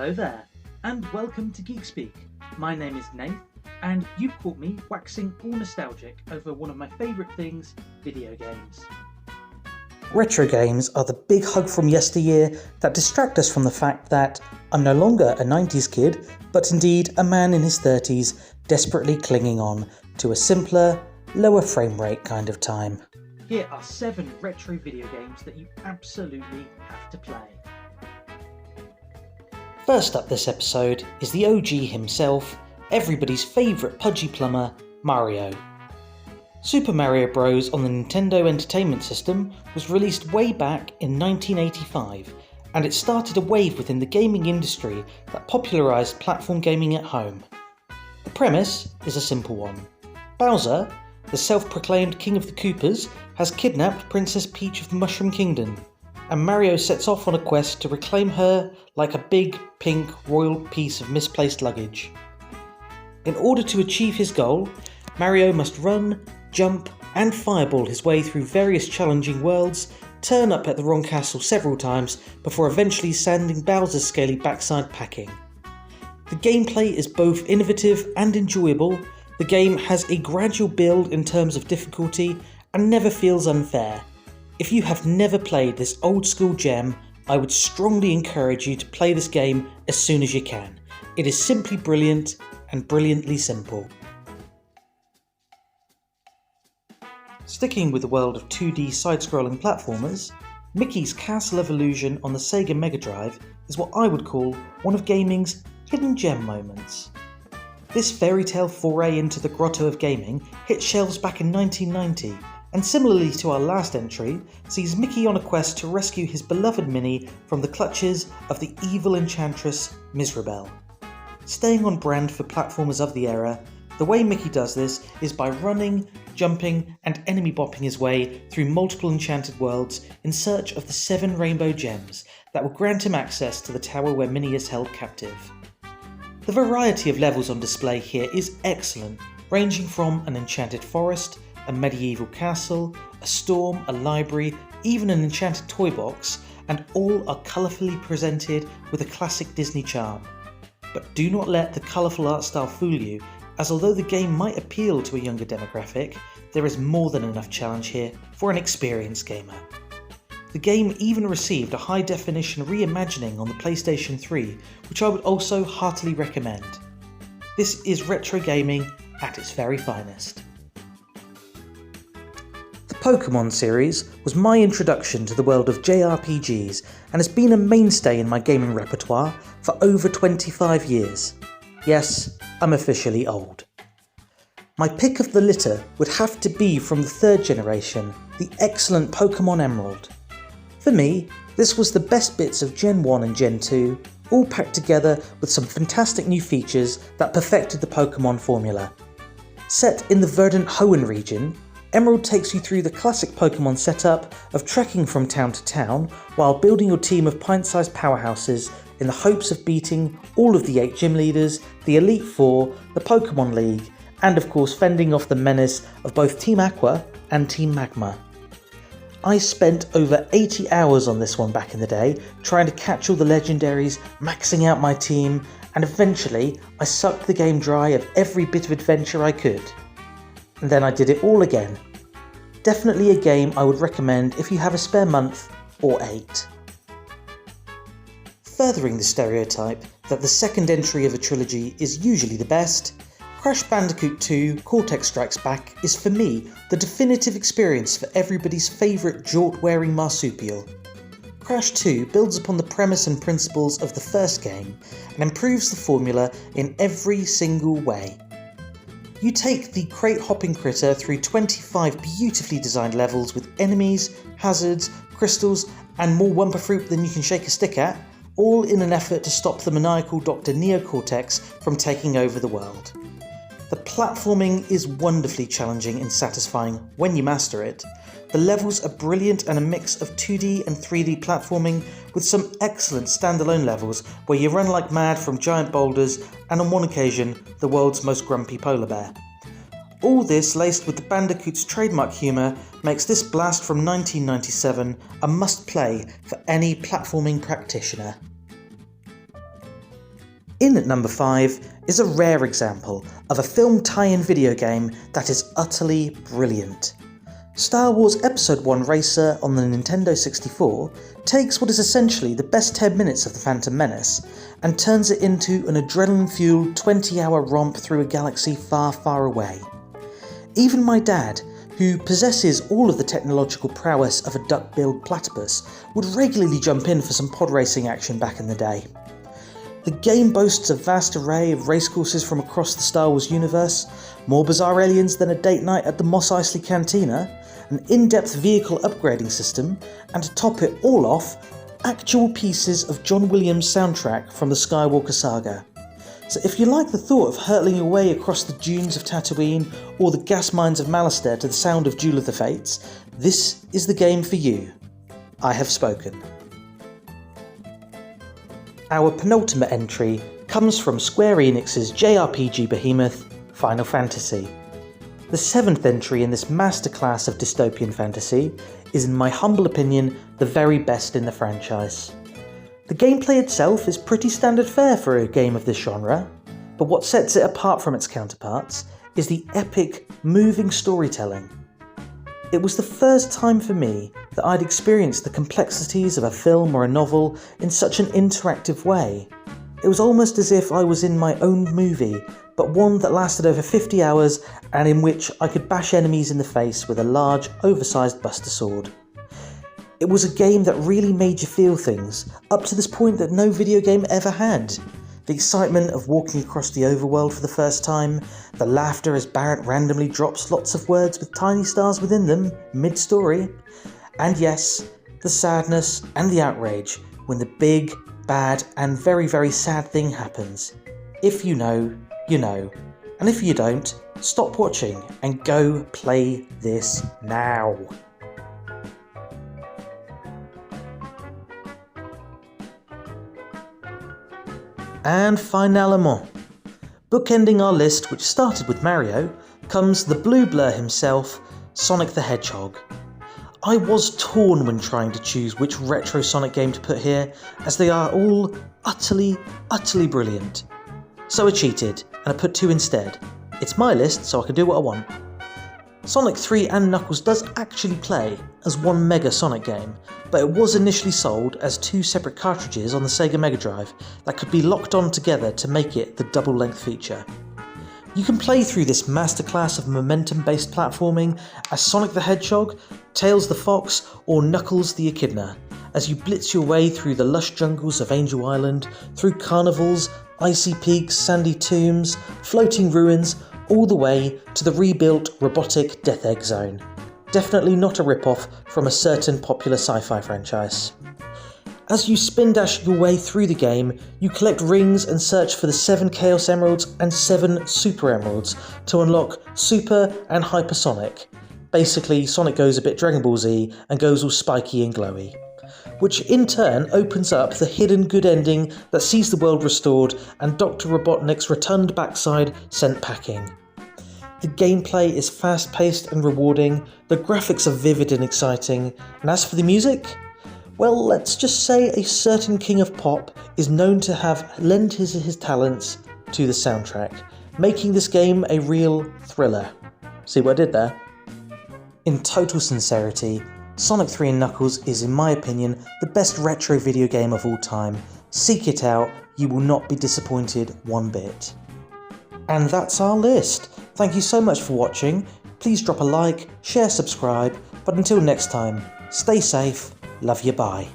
Hello there, and welcome to Geek Speak. My name is Nath, and you've caught me waxing all nostalgic over one of my favourite things, video games. Retro games are the big hug from yesteryear that distract us from the fact that I'm no longer a 90s kid, but indeed a man in his 30s desperately clinging on to a simpler, lower frame rate kind of time. Here are 7 retro video games that you absolutely have to play. First up this episode is the OG himself, everybody's favourite pudgy plumber, Mario. Super Mario Bros. On the Nintendo Entertainment System was released way back in 1985, and it started a wave within the gaming industry that popularised platform gaming at home. The premise is a simple one. Bowser, the self-proclaimed King of the Koopas, has kidnapped Princess Peach of the Mushroom Kingdom, and Mario sets off on a quest to reclaim her like a big, pink, royal piece of misplaced luggage. In order to achieve his goal, Mario must run, jump, and fireball his way through various challenging worlds, turn up at the wrong castle several times before eventually sending Bowser's scaly backside packing. The gameplay is both innovative and enjoyable. The game has a gradual build in terms of difficulty and never feels unfair. If you have never played this old school gem, I would strongly encourage you to play this game as soon as you can. It is simply brilliant and brilliantly simple. Sticking with the world of 2D side-scrolling platformers, Mickey's Castle of Illusion on the Sega Mega Drive is what I would call one of gaming's hidden gem moments. This fairy tale foray into the grotto of gaming hit shelves back in 1990, and similarly to our last entry, sees Mickey on a quest to rescue his beloved Minnie from the clutches of the evil enchantress Mizrabel. Staying on brand for platformers of the era, the way Mickey does this is by running, jumping, and enemy bopping his way through multiple enchanted worlds in search of the 7 rainbow gems that will grant him access to the tower where Minnie is held captive. The variety of levels on display here is excellent, ranging from an enchanted forest, a medieval castle, a storm, a library, even an enchanted toy box, and all are colourfully presented with a classic Disney charm. But do not let the colourful art style fool you, as although the game might appeal to a younger demographic, there is more than enough challenge here for an experienced gamer. The game even received a high-definition reimagining on the PlayStation 3, which I would also heartily recommend. This is retro gaming at its very finest. The Pokemon series was my introduction to the world of JRPGs and has been a mainstay in my gaming repertoire for over 25 years. Yes, I'm officially old. My pick of the litter would have to be from the 3rd generation, the excellent Pokemon Emerald. For me, this was the best bits of Gen 1 and Gen 2, all packed together with some fantastic new features that perfected the Pokemon formula. Set in the verdant Hoenn region, Emerald takes you through the classic Pokemon setup of trekking from town to town while building your team of pint-sized powerhouses in the hopes of beating all of the 8 gym leaders, the Elite Four, the Pokemon League, and of course fending off the menace of both Team Aqua and Team Magma. I spent over 80 hours on this one back in the day, trying to catch all the legendaries, maxing out my team, and eventually I sucked the game dry of every bit of adventure I could. And then I did it all again. Definitely a game I would recommend if you have a spare month or 8. Furthering the stereotype that the second entry of a trilogy is usually the best, Crash Bandicoot 2 Cortex Strikes Back is for me the definitive experience for everybody's favourite jort-wearing marsupial. Crash 2 builds upon the premise and principles of the first game and improves the formula in every single way. You take the crate-hopping critter through 25 beautifully designed levels with enemies, hazards, crystals, and more Wumpa Fruit than you can shake a stick at, all in an effort to stop the maniacal Dr. Neocortex from taking over the world. The platforming is wonderfully challenging and satisfying when you master it. The levels are brilliant and a mix of 2D and 3D platforming with some excellent standalone levels where you run like mad from giant boulders and on one occasion the world's most grumpy polar bear. All this laced with the Bandicoot's trademark humour makes this blast from 1997 a must-play for any platforming practitioner. In at number 5 is a rare example of a film tie-in video game that is utterly brilliant. Star Wars Episode 1 Racer on the Nintendo 64 takes what is essentially the best 10 minutes of The Phantom Menace and turns it into an adrenaline-fueled 20-hour romp through a galaxy far, far away. Even my dad, who possesses all of the technological prowess of a duck-billed platypus, would regularly jump in for some pod racing action back in the day. The game boasts a vast array of racecourses from across the Star Wars universe, more bizarre aliens than a date night at the Mos Eisley Cantina, an in-depth vehicle upgrading system, and to top it all off, actual pieces of John Williams' soundtrack from the Skywalker saga. So if you like the thought of hurtling your way across the dunes of Tatooine or the gas mines of Malastare to the sound of Duel of the Fates, this is the game for you. I have spoken. Our penultimate entry comes from Square Enix's JRPG behemoth, Final Fantasy. The 7th entry in this masterclass of dystopian fantasy is, in my humble opinion, the very best in the franchise. The gameplay itself is pretty standard fare for a game of this genre, but what sets it apart from its counterparts is the epic, moving storytelling. It was the first time for me that I'd experienced the complexities of a film or a novel in such an interactive way. It was almost as if I was in my own movie, but one that lasted over 50 hours and in which I could bash enemies in the face with a large, oversized Buster Sword. It was a game that really made you feel things, up to this point that no video game ever had. The excitement of walking across the overworld for the first time, the laughter as Barrett randomly drops lots of words with tiny stars within them, mid-story, and yes, the sadness and the outrage when the big, bad and very, very sad thing happens. If you know, you know, and if you don't, stop watching and go play this now. And finalement, bookending our list, which started with Mario, comes the blue blur himself, Sonic the Hedgehog. I was torn when trying to choose which retro Sonic game to put here, as they are all utterly, utterly brilliant. So I cheated, and I put 2 instead. It's my list, so I can do what I want. Sonic 3 and Knuckles does actually play as one Mega Sonic game, but it was initially sold as 2 separate cartridges on the Sega Mega Drive that could be locked on together to make it the double-length feature. You can play through this masterclass of momentum-based platforming as Sonic the Hedgehog, Tails the Fox, or Knuckles the Echidna, as you blitz your way through the lush jungles of Angel Island, through carnivals, icy peaks, sandy tombs, floating ruins, all the way to the rebuilt robotic Death Egg Zone. Definitely not a rip-off from a certain popular sci-fi franchise. As you spin dash your way through the game, you collect rings and search for the 7 Chaos Emeralds and 7 Super Emeralds to unlock Super and Hypersonic. Basically, Sonic goes a bit Dragon Ball Z and goes all spiky and glowy, which in turn opens up the hidden good ending that sees the world restored and Dr. Robotnik's rotund backside sent packing. The gameplay is fast-paced and rewarding, the graphics are vivid and exciting, and as for the music, well, let's just say a certain king of pop is known to have lent his talents to the soundtrack, making this game a real thriller. See what I did there? In total sincerity, Sonic 3 and Knuckles is, in my opinion, the best retro video game of all time. Seek it out, you will not be disappointed one bit. And that's our list. Thank you so much for watching. Please drop a like, share, subscribe, but until next time, stay safe, love you, bye.